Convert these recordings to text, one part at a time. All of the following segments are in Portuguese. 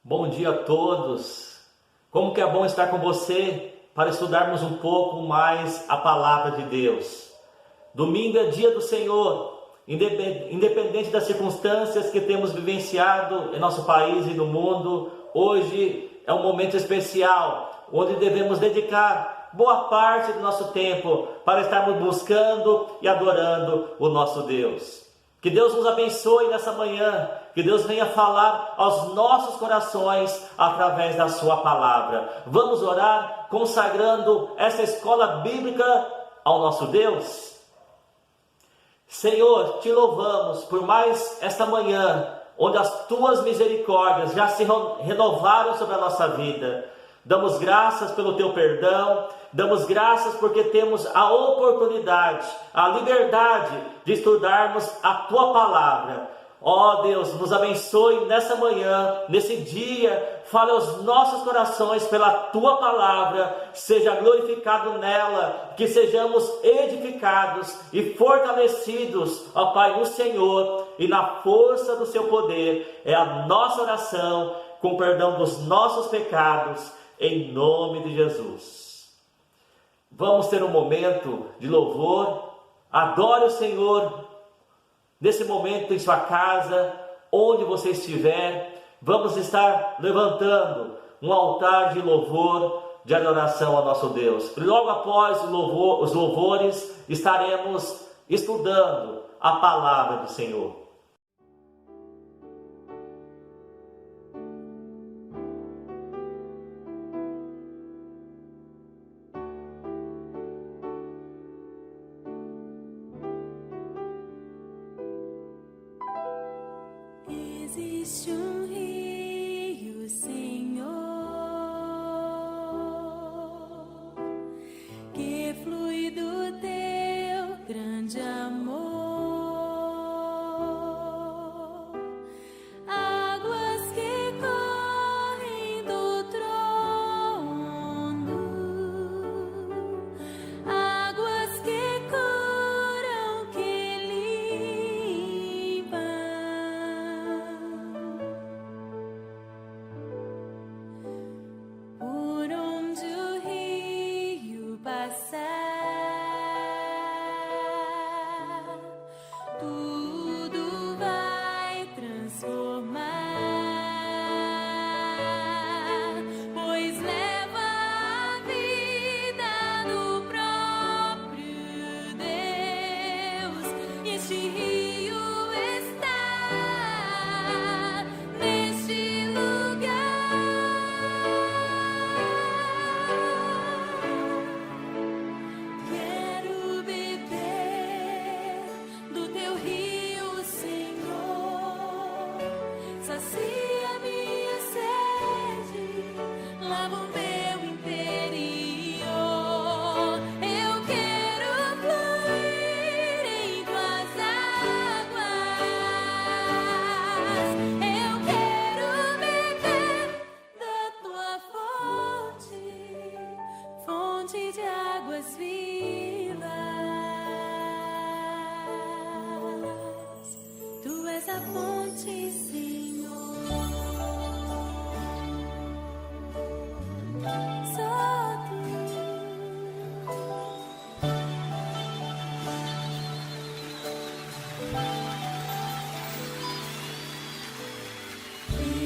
Bom dia a todos. Como que é bom estar com você para estudarmos um pouco mais a palavra de Deus. Domingo é dia do Senhor, independente das circunstâncias que temos vivenciado em nosso país e no mundo. Hoje é um momento especial, onde devemos dedicar boa parte do nosso tempo para estarmos buscando e adorando o nosso Deus. Que Deus nos abençoe nessa manhã, que Deus venha falar aos nossos corações através da sua palavra. Vamos orar consagrando essa escola bíblica ao nosso Deus? Senhor, te louvamos por mais esta manhã, onde as tuas misericórdias já se renovaram sobre a nossa vida. Damos graças pelo teu perdão, damos graças porque temos a oportunidade, a liberdade de estudarmos a tua palavra. Ó Deus, nos abençoe nessa manhã, nesse dia, fale aos nossos corações pela tua palavra, seja glorificado nela, que sejamos edificados e fortalecidos, ó Pai, no Senhor e na força do seu poder. É a nossa oração, com perdão dos nossos pecados, em nome de Jesus. Vamos ter um momento de louvor. Adore o Senhor nesse momento em sua casa, onde você estiver. Vamos estar levantando um altar de louvor, de adoração ao nosso Deus. Logo após os louvores, estaremos estudando a palavra do Senhor. Existe um rio, Senhor, que flui do teu grande amor, águas que correm do trono, águas que curam, que limpam. Por onde o rio passar, tudo vai transformar, pois leva a vida do próprio Deus. E este rio está neste lugar. Quero beber do teu rio, Senhor. Sacia minha sede, lava o meu interior. Eu quero fluir em tuas águas. Eu quero beber da tua fonte, fonte de águas vivas. Tu és a fonte, Senhor. Só tu.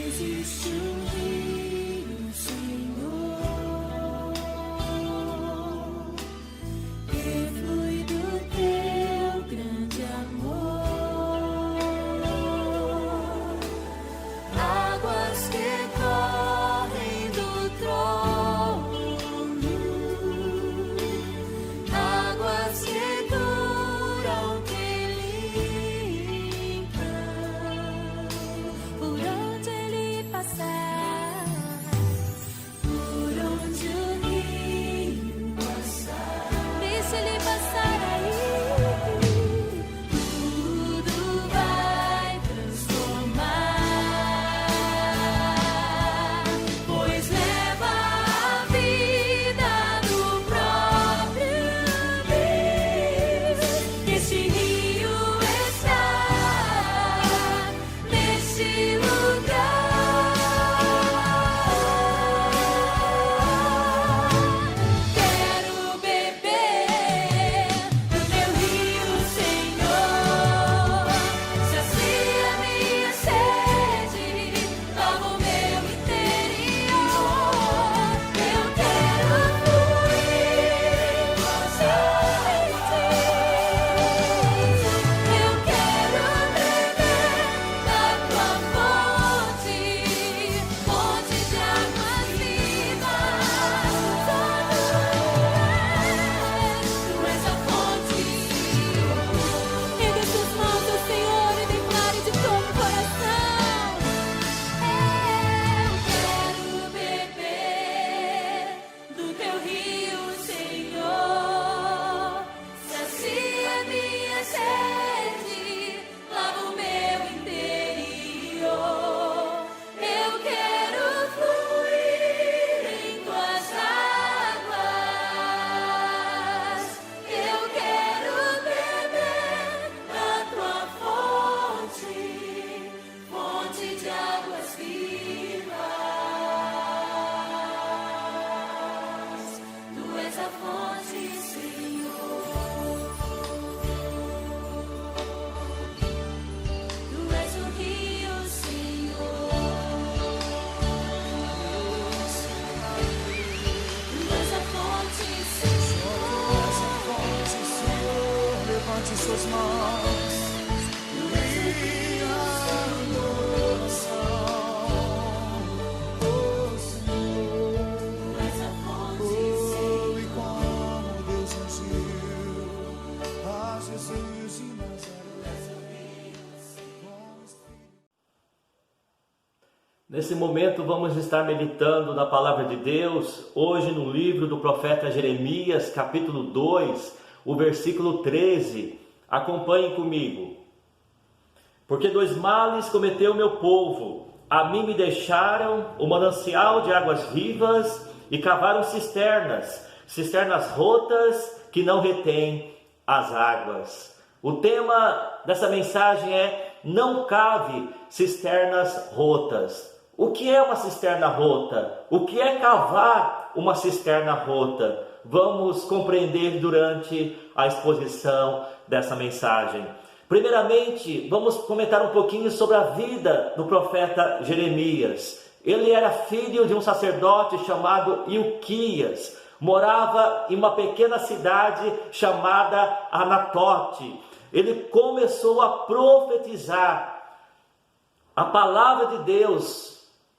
Existe um rio, Senhor, que flui do teu grande amor, águas que correm do trono, águas que curam, que limpam. Por onde ele passar, Nesse momento vamos estar meditando na palavra de Deus, hoje no livro do profeta Jeremias, capítulo 2, o versículo 13. Acompanhem comigo. Porque dois males cometeu o meu povo, a mim me deixaram o manancial de águas vivas e cavaram cisternas, cisternas rotas que não retêm as águas. O tema dessa mensagem é: não cave cisternas rotas. O que é uma cisterna rota? O que é cavar uma cisterna rota? Vamos compreender durante a exposição dessa mensagem. Primeiramente, vamos comentar um pouquinho sobre a vida do profeta Jeremias. Ele era filho de um sacerdote chamado Ilquias. Morava em uma pequena cidade chamada Anatote. Ele começou a profetizar a palavra de Deus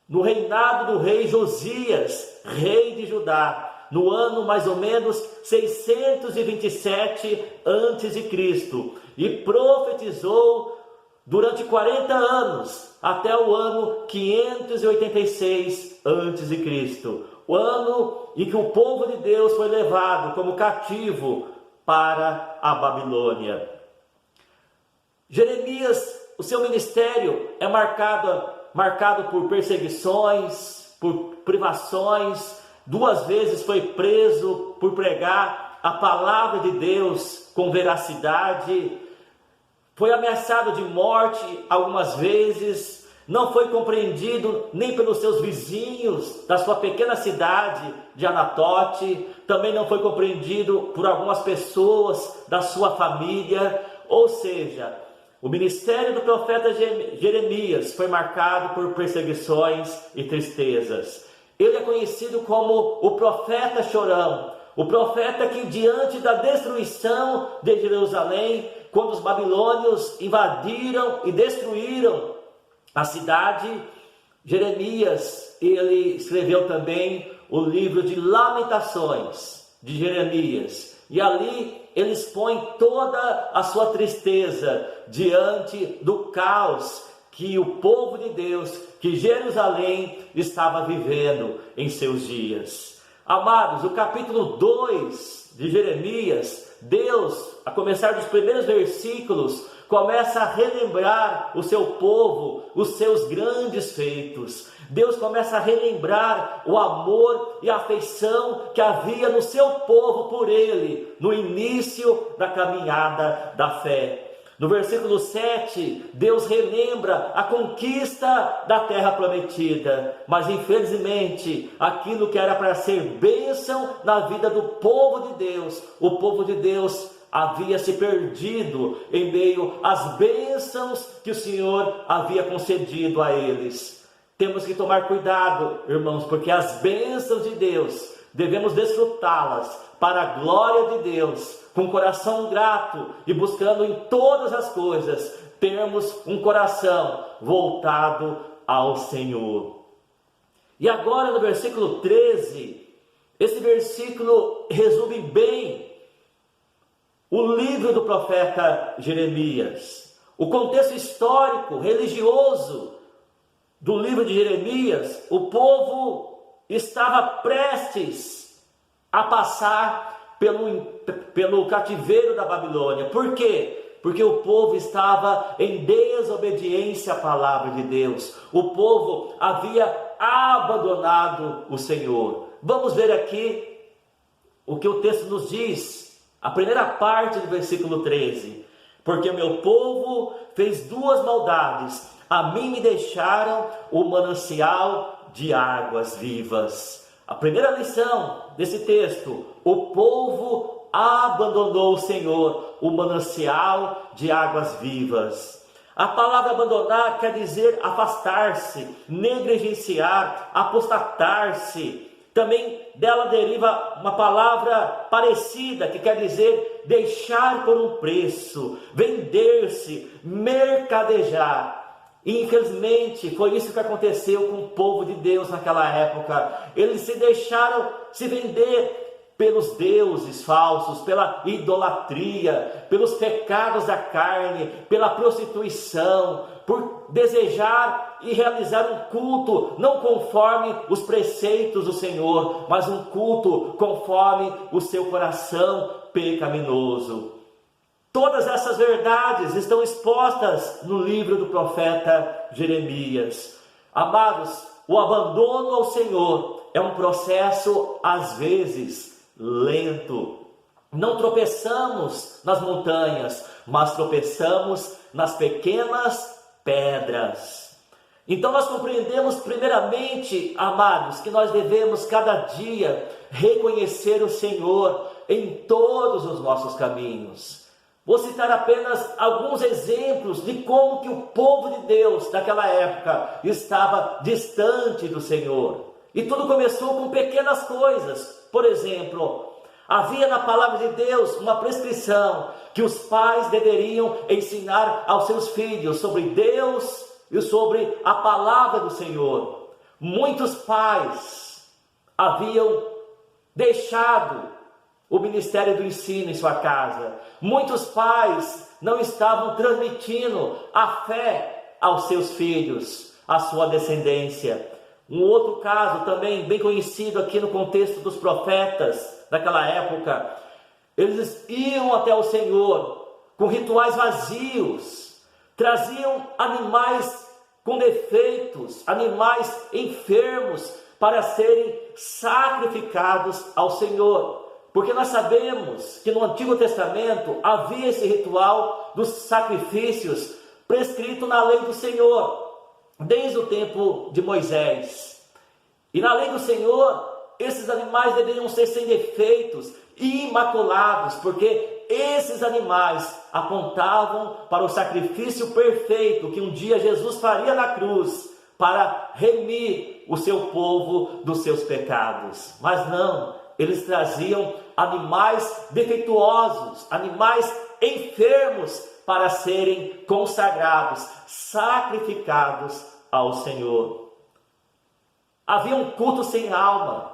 no reinado do rei Josias, rei de Judá, no ano mais ou menos 627 a.C., e profetizou durante 40 anos, até o ano 586 a.C., o ano em que o povo de Deus foi levado como cativo para a Babilônia. Jeremias, o seu ministério é marcado por perseguições, por privações. 2 vezes foi preso por pregar a palavra de Deus com veracidade. Foi ameaçado de morte algumas vezes. Não foi compreendido nem pelos seus vizinhos da sua pequena cidade de Anatote. Também não foi compreendido por algumas pessoas da sua família. Ou seja, o ministério do profeta Jeremias foi marcado por perseguições e tristezas. Ele é conhecido como o profeta chorão, o profeta que, diante da destruição de Jerusalém, quando os babilônios invadiram e destruíram a cidade, Jeremias, ele escreveu também o livro de Lamentações de Jeremias. E ali ele expõe toda a sua tristeza diante do caos que o povo de Deus, que Jerusalém estava vivendo em seus dias. Amados, o capítulo 2 de Jeremias, Deus, a começar dos primeiros versículos, começa a relembrar o seu povo, os seus grandes feitos. Deus começa a relembrar o amor e a afeição que havia no seu povo por ele, no início da caminhada da fé. No versículo 7, Deus relembra a conquista da terra prometida, mas infelizmente, aquilo que era para ser bênção na vida do povo de Deus, o povo de Deus havia se perdido em meio às bênçãos que o Senhor havia concedido a eles. Temos que tomar cuidado, irmãos, porque as bênçãos de Deus, devemos desfrutá-las para a glória de Deus, com coração grato e buscando em todas as coisas termos um coração voltado ao Senhor. E agora no versículo 13, esse versículo resume bem o livro do profeta Jeremias. O contexto histórico, religioso do livro de Jeremias, o povo estava prestes a passar pelo cativeiro da Babilônia. Por quê? Porque o povo estava em desobediência à palavra de Deus. O povo havia abandonado o Senhor. Vamos ver aqui o que o texto nos diz. A primeira parte do versículo 13. Porque o meu povo fez 2 maldades. A mim me deixaram o manancial de águas vivas. A primeira lição desse texto: o povo abandonou o Senhor, o manancial de águas vivas. A palavra abandonar quer dizer afastar-se, negligenciar, apostatar-se. Também dela deriva uma palavra parecida, que quer dizer deixar por um preço, vender-se, mercadejar. E infelizmente foi isso que aconteceu com o povo de Deus naquela época. Eles se deixaram se vender pelos deuses falsos, pela idolatria, pelos pecados da carne, pela prostituição, por desejar e realizar um culto não conforme os preceitos do Senhor, mas um culto conforme o seu coração pecaminoso. Todas essas verdades estão expostas no livro do profeta Jeremias. Amados, o abandono ao Senhor é um processo, às vezes, lento. Não tropeçamos nas montanhas, mas tropeçamos nas pequenas pedras. Então nós compreendemos primeiramente, amados, que nós devemos cada dia reconhecer o Senhor em todos os nossos caminhos. Vou citar apenas alguns exemplos de como que o povo de Deus daquela época estava distante do Senhor. E tudo começou com pequenas coisas. Por exemplo, havia na palavra de Deus uma prescrição que os pais deveriam ensinar aos seus filhos sobre Deus e sobre a palavra do Senhor. Muitos pais haviam deixado o ministério do ensino em sua casa. Muitos pais não estavam transmitindo a fé aos seus filhos, à sua descendência. Um outro caso também bem conhecido aqui no contexto dos profetas daquela época, eles iam até o Senhor com rituais vazios, traziam animais com defeitos, animais enfermos para serem sacrificados ao Senhor. Porque nós sabemos que no Antigo Testamento havia esse ritual dos sacrifícios prescrito na lei do Senhor, desde o tempo de Moisés. E na lei do Senhor, esses animais deveriam ser sem defeitos e imaculados, porque esses animais apontavam para o sacrifício perfeito que um dia Jesus faria na cruz para remir o seu povo dos seus pecados. Mas não, eles traziam animais defeituosos, animais enfermos para serem consagrados, sacrificados ao Senhor. Havia um culto sem alma,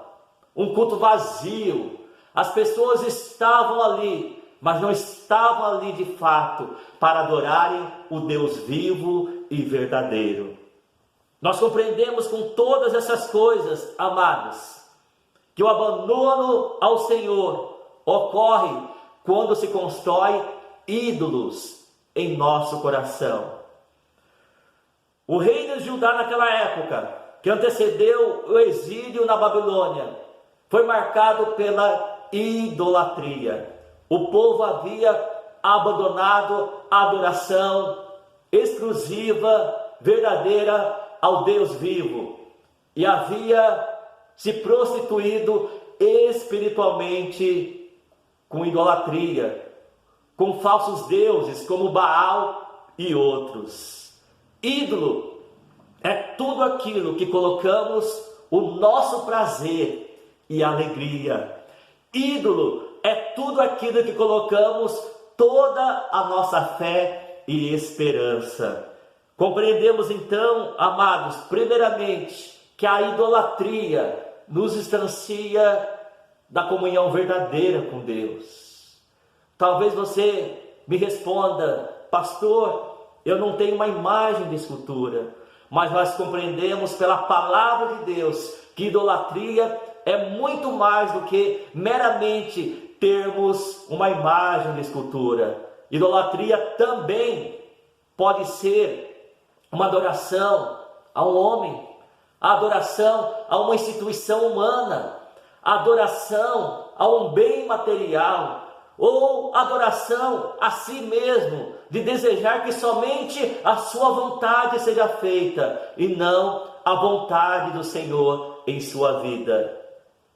um culto vazio. As pessoas estavam ali, mas não estavam ali de fato para adorarem o Deus vivo e verdadeiro. Nós compreendemos com todas essas coisas, amados, que o abandono ao Senhor ocorre quando se constrói ídolos em nosso coração. O reino de Judá naquela época, que antecedeu o exílio na Babilônia, foi marcado pela idolatria. O povo havia abandonado a adoração exclusiva, verdadeira ao Deus vivo, e havia se prostituído espiritualmente com idolatria, com falsos deuses como Baal e outros. Ídolo é tudo aquilo que colocamos o nosso prazer e alegria. Ídolo é tudo aquilo que colocamos toda a nossa fé e esperança. Compreendemos então, amados, primeiramente, que a idolatria nos distancia da comunhão verdadeira com Deus. Talvez você me responda: pastor, eu não tenho uma imagem de escultura. Mas nós compreendemos pela palavra de Deus que idolatria é muito mais do que meramente termos uma imagem de escultura. Idolatria também pode ser uma adoração a um homem, a adoração a uma instituição humana, a adoração a um bem material, ou adoração a si mesmo, de desejar que somente a sua vontade seja feita e não a vontade do Senhor em sua vida.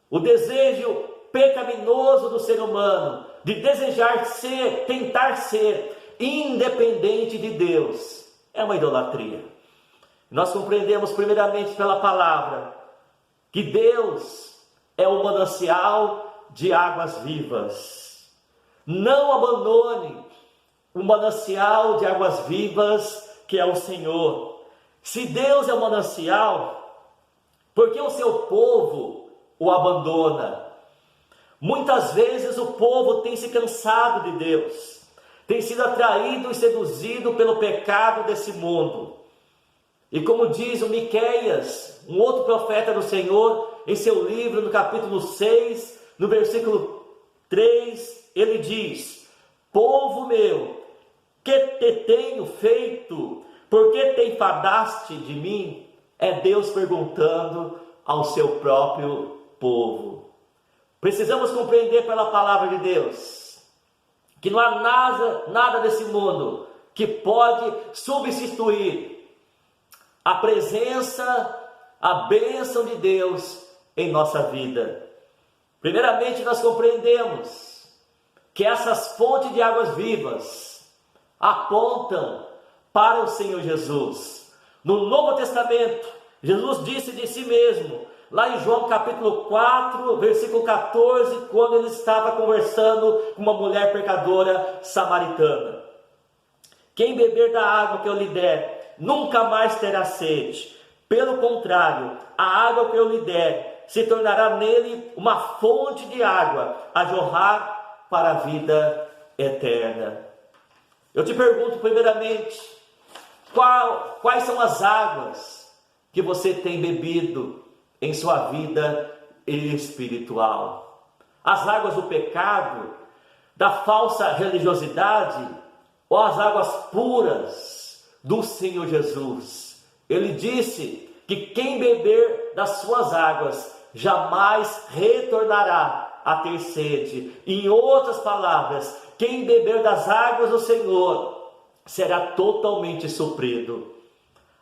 O desejo pecaminoso do ser humano de desejar ser, tentar ser independente de Deus é uma idolatria. Nós compreendemos primeiramente pela palavra que Deus é o manancial de águas vivas. Não abandone o manancial de águas vivas que é o Senhor. Se Deus é o manancial, por que o seu povo o abandona? Muitas vezes o povo tem se cansado de Deus, tem sido atraído e seduzido pelo pecado desse mundo. E como diz o Miqueias, um outro profeta do Senhor, em seu livro, no capítulo 6, no versículo 3, ele diz: povo meu, que te tenho feito? Por que te enfadaste de mim? É Deus perguntando ao seu próprio povo. Precisamos compreender pela palavra de Deus que não há nada nesse mundo que pode substituir a presença, a bênção de Deus em nossa vida. Primeiramente, nós compreendemos que essas fontes de águas vivas apontam para o Senhor Jesus. No Novo Testamento, Jesus disse de si mesmo, lá em João capítulo 4, versículo 14, quando ele estava conversando com uma mulher pecadora samaritana: quem beber da água que eu lhe der, nunca mais terá sede. Pelo contrário, a água que eu lhe der se tornará nele uma fonte de água a jorrar para a vida eterna. Eu te pergunto primeiramente, quais são as águas que você tem bebido em sua vida espiritual? As águas do pecado, da falsa religiosidade, ou as águas puras do Senhor Jesus? Ele disse que quem beber das suas águas jamais retornará a ter sede. Em outras palavras, quem beber das águas do Senhor será totalmente suprido.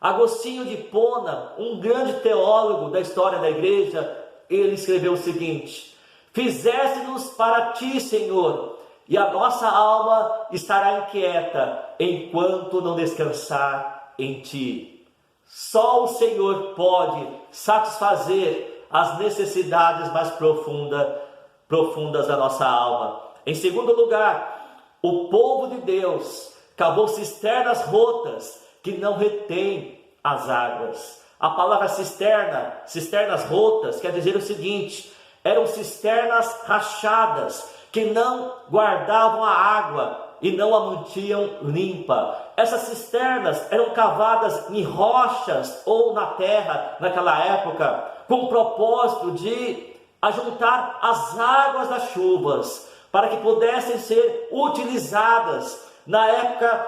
Agostinho de Hipona, um grande teólogo da história da igreja, ele escreveu o seguinte: fizeste-nos para ti, Senhor, e a nossa alma estará inquieta enquanto não descansar em ti. Só o Senhor pode satisfazer as necessidades mais profundas da nossa alma. Em segundo lugar, o povo de Deus cavou cisternas rotas que não retêm as águas. A palavra cisternas rotas, quer dizer o seguinte: eram cisternas rachadas que não guardavam a água e não a mantinham limpa. Essas cisternas eram cavadas em rochas ou na terra naquela época, com o propósito de ajuntar as águas das chuvas, para que pudessem ser utilizadas na época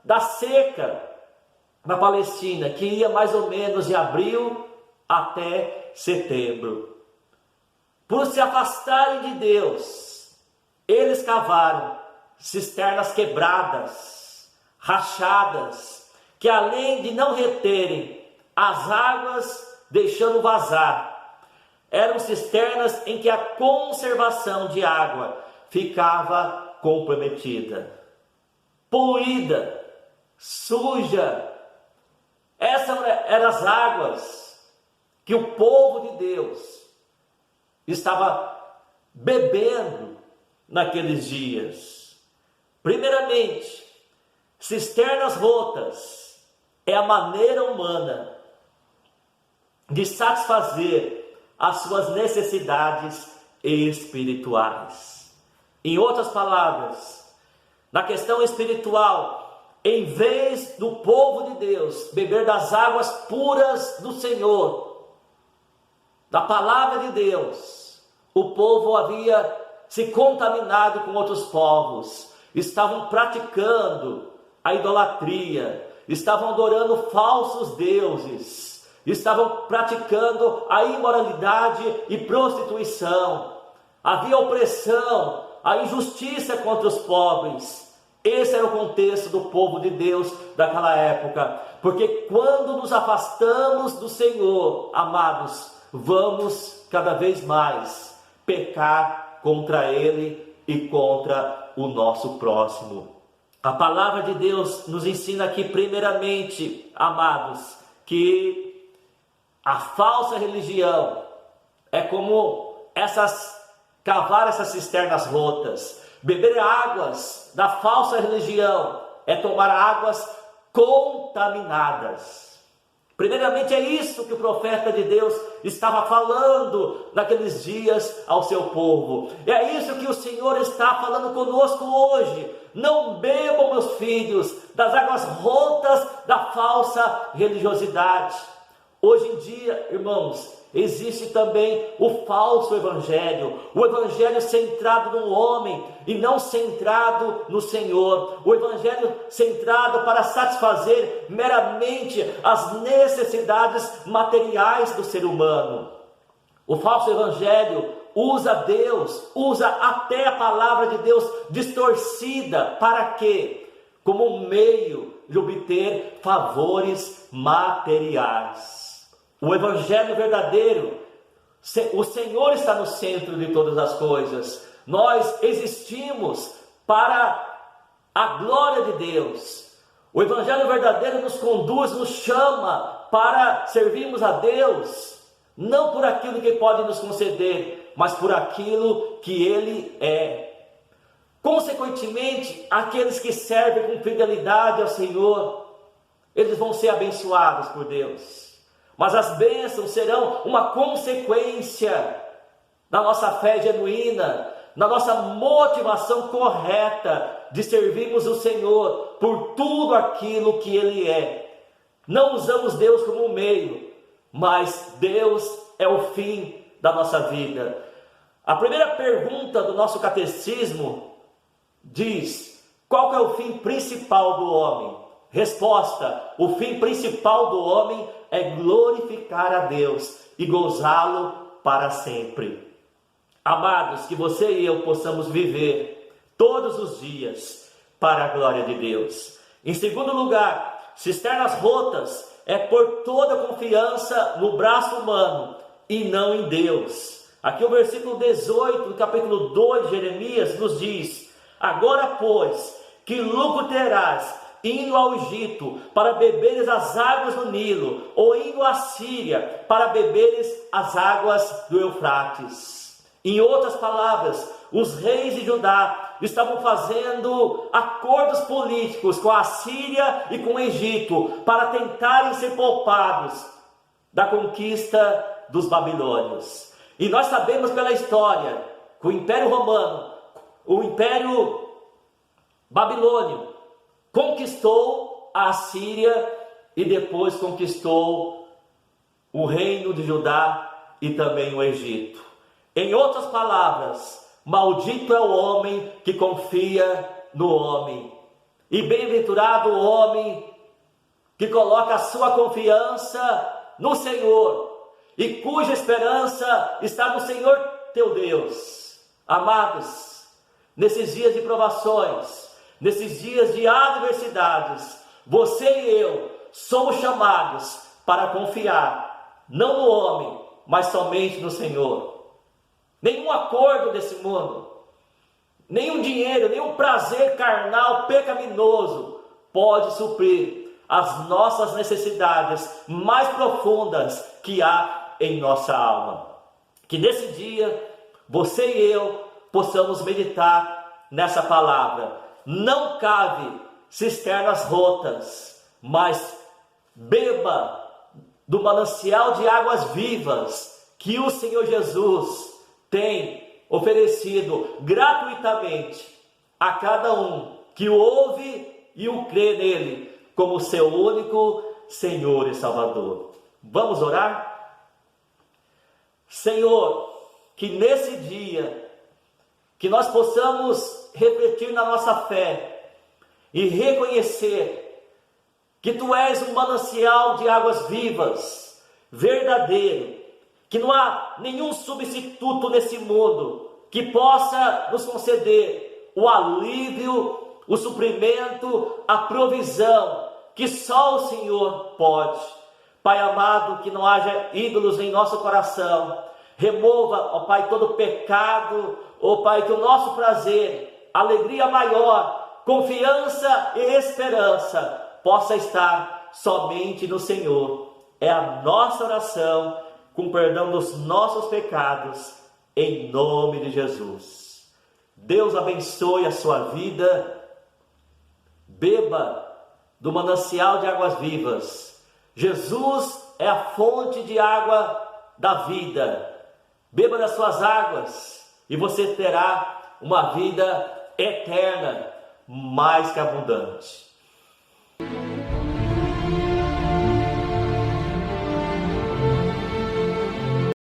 da seca na Palestina, que ia mais ou menos de abril até setembro. Por se afastarem de Deus, eles cavaram cisternas quebradas, rachadas, que além de não reterem as águas, deixando vazar, eram cisternas em que a conservação de água ficava comprometida, poluída, suja. Essas eram as águas que o povo de Deus estava bebendo naqueles dias. Primeiramente, cisternas rotas é a maneira humana de satisfazer as suas necessidades espirituais. Em outras palavras, na questão espiritual, em vez do povo de Deus beber das águas puras do Senhor, da palavra de Deus, o povo havia se contaminado com outros povos, estavam praticando a idolatria, estavam adorando falsos deuses, estavam praticando a imoralidade e prostituição, havia opressão, a injustiça contra os pobres. Esse era o contexto do povo de Deus daquela época, porque quando nos afastamos do Senhor, amados, vamos cada vez mais pecar contra Ele e contra o nosso próximo. A palavra de Deus nos ensina aqui primeiramente, amados, que a falsa religião é como cavar essas cisternas rotas. Beber águas da falsa religião é tomar águas contaminadas. Primeiramente é isso que o profeta de Deus estava falando naqueles dias ao seu povo. É isso que o Senhor está falando conosco hoje. Não bebam, meus filhos, das águas rotas da falsa religiosidade. Hoje em dia, irmãos, existe também o falso evangelho, o evangelho centrado no homem e não centrado no Senhor, o evangelho centrado para satisfazer meramente as necessidades materiais do ser humano. O falso evangelho usa Deus, usa até a palavra de Deus distorcida, para quê? Como um meio de obter favores materiais. O evangelho verdadeiro, o Senhor está no centro de todas as coisas. Nós existimos para a glória de Deus. O evangelho verdadeiro nos conduz, nos chama para servirmos a Deus, não por aquilo que pode nos conceder, mas por aquilo que Ele é. Consequentemente, aqueles que servem com fidelidade ao Senhor, eles vão ser abençoados por Deus. Mas as bênçãos serão uma consequência da nossa fé genuína, na nossa motivação correta de servirmos o Senhor por tudo aquilo que Ele é. Não usamos Deus como um meio, mas Deus é o fim da nossa vida. A primeira pergunta do nosso catecismo diz: qual é o fim principal do homem? Resposta: o fim principal do homem é glorificar a Deus e gozá-lo para sempre. Amados, que você e eu possamos viver todos os dias para a glória de Deus. Em segundo lugar, cisternas rotas é por toda confiança no braço humano e não em Deus. Aqui o versículo 18 do capítulo 2 de Jeremias nos diz: agora, pois, que lucro terás indo ao Egito para beberes as águas do Nilo, ou indo à Síria para beberes as águas do Eufrates? Em outras palavras, os reis de Judá estavam fazendo acordos políticos com a Síria e com o Egito para tentarem ser poupados da conquista dos babilônios. E nós sabemos pela história que o Império Romano, o Império Babilônio, conquistou a Síria e depois conquistou o reino de Judá e também o Egito. Em outras palavras, maldito é o homem que confia no homem, e bem-aventurado o homem que coloca a sua confiança no Senhor e cuja esperança está no Senhor teu Deus. Amados, nesses dias de provações, nesses dias de adversidades, você e eu somos chamados para confiar, não no homem, mas somente no Senhor. Nenhum acordo desse mundo, nenhum dinheiro, nenhum prazer carnal pecaminoso pode suprir as nossas necessidades mais profundas que há em nossa alma. Que nesse dia, você e eu possamos meditar nessa palavra. Não cabe cisternas rotas, mas beba do manancial de águas vivas que o Senhor Jesus tem oferecido gratuitamente a cada um que o ouve e o crê nele como seu único Senhor e Salvador. Vamos orar? Senhor, que nesse dia, que nós possamos refletir na nossa fé e reconhecer que Tu és um manancial de águas vivas, verdadeiro, que não há nenhum substituto nesse mundo que possa nos conceder o alívio, o suprimento, a provisão que só o Senhor pode. Pai amado, que não haja ídolos em nosso coração. Remova, ó Pai, todo pecado, ó Pai, que o nosso prazer, alegria maior, confiança e esperança possa estar somente no Senhor. É a nossa oração, com perdão dos nossos pecados, em nome de Jesus. Deus abençoe a sua vida. Beba do manancial de águas vivas. Jesus é a fonte de água da vida. Beba das suas águas e você terá uma vida eterna, mais que abundante.